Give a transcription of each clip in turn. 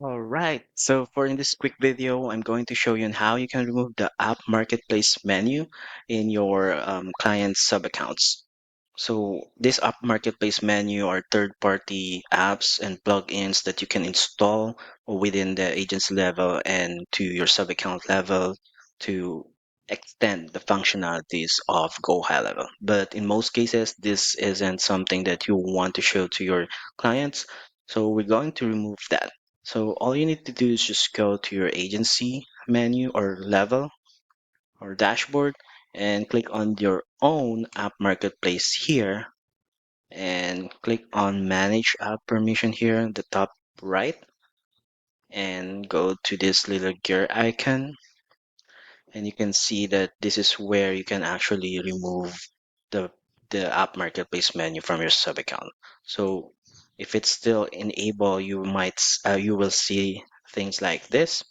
All right. So for in this quick video, I'm going to show you on how you can remove the app marketplace menu in your client's sub accounts. So this app marketplace menu are third-party apps and plugins that you can install within the agency level and to your sub account level to extend the functionalities of GoHighLevel. But in most cases, this isn't something that you want to show to your clients. So we're going to remove that. So all you need to do is just go to your agency menu or level or dashboard and click on your own app marketplace here and click on manage app permission here in the top right and go to this little gear icon and you can see that this is where you can actually remove the the app marketplace menu from your sub account. So if it's still enabled, you will see things like this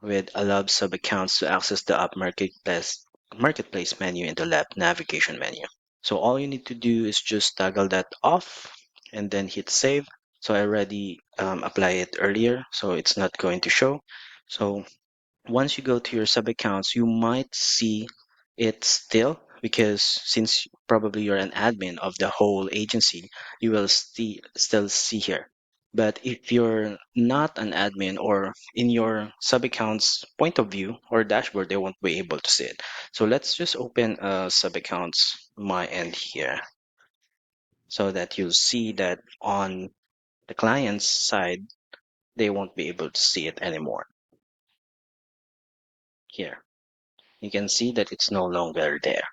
with allow sub accounts to access the app marketplace menu in the left navigation menu. So all you need to do is just toggle that off and then hit save. So I already applied it earlier, so it's not going to show. So once you go to your sub accounts, you might see it still because since probably you're an admin of the whole agency, you will still see here. But if you're not an admin or in your sub accounts point of view or dashboard, they won't be able to see it. So let's just open sub accounts my end here so that you'll see that on the client's side, they won't be able to see it anymore here. You can see that it's no longer there.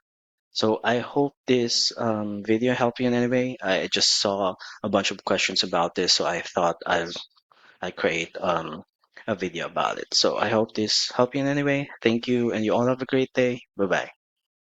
So I hope this video helped you in any way. I just saw a bunch of questions about this, so I thought I create a video about it. So I hope this helped you in any way. Thank you, and you all have a great day. Bye bye.